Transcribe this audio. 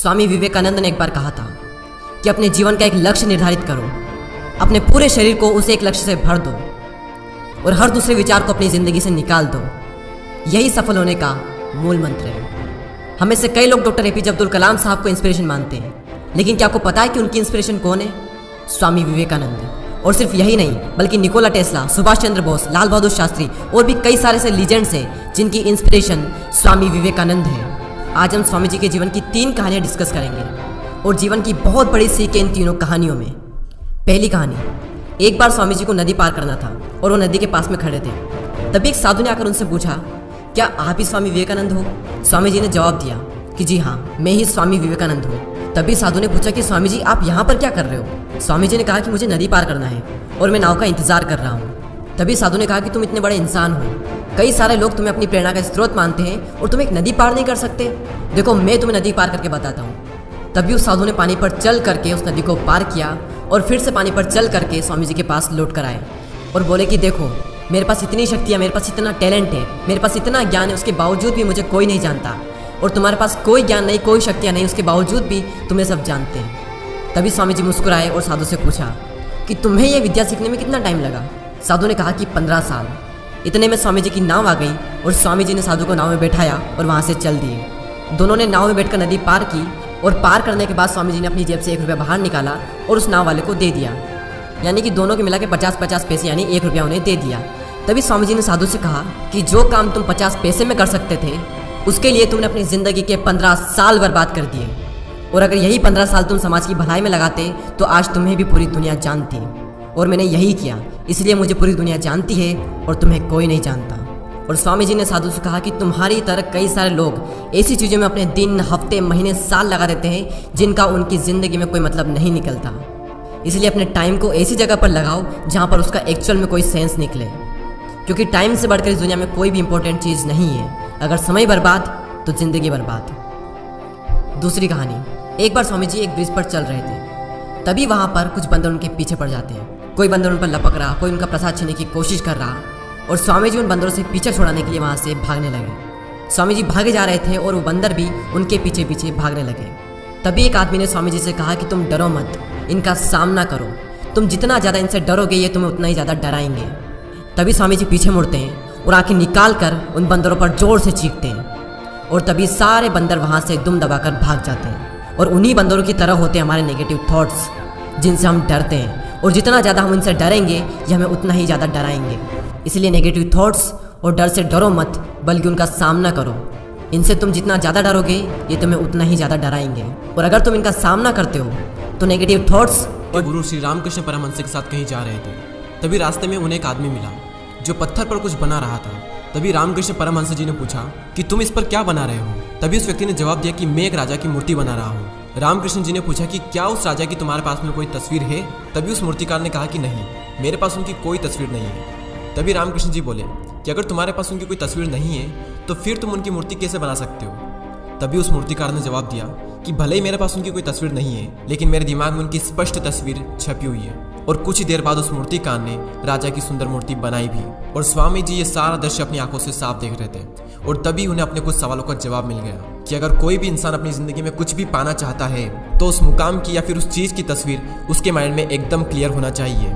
स्वामी विवेकानंद ने एक बार कहा था कि अपने जीवन का एक लक्ष्य निर्धारित करो, अपने पूरे शरीर को उसे एक लक्ष्य से भर दो और हर दूसरे विचार को अपनी ज़िंदगी से निकाल दो। यही सफल होने का मूल मंत्र है। हमें से कई लोग डॉक्टर एपीजे अब्दुल कलाम साहब को इंस्पिरेशन मानते हैं, लेकिन क्या आपको पता है कि उनकी इंस्पिरेशन कौन है? स्वामी विवेकानंद। और सिर्फ यही नहीं, बल्कि निकोला टेस्ला, सुभाष चंद्र बोस, लाल बहादुर शास्त्री और भी कई सारे ऐसे लीजेंड्स हैं जिनकी इंस्पिरेशन स्वामी विवेकानंद है। आज हम स्वामी जी के जीवन की 3 कहानियां डिस्कस करेंगे और जीवन की बहुत बड़ी सीख है इन तीनों कहानियों में। पहली कहानी, एक बार स्वामी जी को नदी पार करना था और वो नदी के पास में खड़े थे। तभी एक साधु ने आकर उनसे पूछा, क्या आप ही स्वामी विवेकानंद हो? स्वामी जी ने जवाब दिया कि जी हाँ, मैं ही स्वामी विवेकानंद हूँ। तभी साधु ने पूछा कि स्वामी जी, आप यहाँ पर क्या कर रहे हो? स्वामी जी ने कहा कि मुझे नदी पार करना है और मैं नाव का इंतजार कर रहा हूँ। तभी साधु ने कहा कि तुम इतने बड़े इंसान हो, कई सारे लोग तुम्हें अपनी प्रेरणा का स्रोत मानते हैं और तुम एक नदी पार नहीं कर सकते। देखो, मैं तुम्हें नदी पार करके बताता हूँ। तभी उस साधु ने पानी पर चल करके उस नदी को पार किया और फिर से पानी पर चल करके स्वामी जी के पास लौट कर आए और बोले कि देखो, मेरे पास इतनी शक्ति है, मेरे पास इतना टैलेंट है, मेरे पास इतना ज्ञान है, उसके बावजूद भी मुझे कोई नहीं जानता। और तुम्हारे पास कोई ज्ञान नहीं, कोई शक्तियाँ नहीं, उसके बावजूद भी तुम्हें सब जानते हैं। तभी स्वामी जी मुस्कुराए और साधु से पूछा कि तुम्हें यह विद्या सीखने में कितना टाइम लगा? साधु ने कहा कि 15 साल। इतने में स्वामी जी की नाव आ गई और स्वामी जी ने साधु को नाव में बैठाया और वहाँ से चल दिए। दोनों ने नाव में बैठकर नदी पार की और पार करने के बाद स्वामी जी ने अपनी जेब से 1 रुपया बाहर निकाला और उस नाव वाले को दे दिया। यानी कि दोनों के मिला के 50-50 पैसे यानी 1 रुपया उन्हें दे दिया। तभी स्वामी जी ने साधु से कहा कि जो काम तुम 50 पैसे में कर सकते थे, उसके लिए तुमने अपनी ज़िंदगी के 15 साल बर्बाद कर दिए। और अगर यही 15 साल तुम समाज की भलाई में लगाते तो आज तुम्हें भी पूरी दुनिया जानती। और मैंने यही किया, इसलिए मुझे पूरी दुनिया जानती है और तुम्हें कोई नहीं जानता। और स्वामी जी ने साधु से कहा कि तुम्हारी तरह कई सारे लोग ऐसी चीज़ों में अपने दिन, हफ्ते, महीने, साल लगा देते हैं जिनका उनकी ज़िंदगी में कोई मतलब नहीं निकलता। इसलिए अपने टाइम को ऐसी जगह पर लगाओ जहाँ पर उसका एक्चुअल में कोई सेंस निकले, क्योंकि टाइम से बढ़कर इस दुनिया में कोई भी इंपॉर्टेंट चीज़ नहीं है। अगर समय बर्बाद तो ज़िंदगी बर्बाद। दूसरी कहानी, एक बार स्वामी जी एक ब्रिज पर चल रहे थे। तभी वहाँ पर कुछ बंदर उनके पीछे पड़ जाते हैं। कोई बंदर उन पर लपक रहा, कोई उनका प्रसाद छीनने की कोशिश कर रहा और स्वामी जी उन बंदरों से पीछे छुड़ाने के लिए वहाँ से भागने लगे। स्वामी जी भागे जा रहे थे और वो बंदर भी उनके पीछे पीछे भागने लगे। तभी एक आदमी ने स्वामी जी से कहा कि तुम डरो मत, इनका सामना करो। तुम जितना ज़्यादा इनसे डरोगे ये तुम्हें उतना ही ज़्यादा डराएंगे। तभी स्वामी जी पीछे मुड़ते हैं और आंखें निकाल कर उन बंदरों पर जोर से चीखते हैं और तभी सारे बंदर वहाँ से दुम दबाकर भाग जाते हैं। और उन्हीं बंदरों की तरह होते हैं हमारे नेगेटिव थॉट्स, जिनसे हम डरते हैं। और जितना ज़्यादा हम इनसे डरेंगे ये हमें उतना ही ज़्यादा डराएंगे। इसलिए नेगेटिव थॉट्स और डर से डरो मत, बल्कि उनका सामना करो। इनसे तुम जितना ज़्यादा डरोगे ये तुम्हें उतना ही ज़्यादा डराएंगे। और अगर तुम इनका सामना करते हो तो नेगेटिव थॉट्स। और गुरु श्री रामकृष्ण परमहंस के साथ कहीं जा रहे थे। तभी रास्ते में उन्हें एक आदमी मिला जो पत्थर पर कुछ बना रहा था। तभी रामकृष्ण परमहंस जी ने पूछा कि तुम इस पर क्या बना रहे हो? तभी उस व्यक्ति ने जवाब दिया कि मैं एक राजा की मूर्ति बना रहा हूँ। रामकृष्ण जी ने पूछा कि क्या उस राजा की तुम्हारे पास में कोई तस्वीर है? तभी उस मूर्तिकार ने कहा कि नहीं, मेरे पास उनकी कोई तस्वीर नहीं है। तभी रामकृष्ण जी बोले कि अगर तुम्हारे पास उनकी कोई तस्वीर नहीं है तो फिर तुम उनकी मूर्ति कैसे बना सकते हो? तभी उस मूर्तिकार ने जवाब दिया कि भले ही मेरे पास उनकी कोई तस्वीर नहीं है, लेकिन मेरे दिमाग में उनकी स्पष्ट तस्वीर छपी हुई है। और कुछ ही देर बाद उस मूर्तिकार ने राजा की सुंदर मूर्ति बनाई भी। और स्वामी जी ये सारा दृश्य अपनी आंखों से साफ देख रहे थे। और तभी उन्हें अपने कुछ सवालों का जवाब मिल गया कि अगर कोई भी इंसान अपनी जिंदगी में कुछ भी पाना चाहता है तो उस मुकाम की या फिर उस चीज़ की तस्वीर उसके माइंड में एकदम क्लियर होना चाहिए।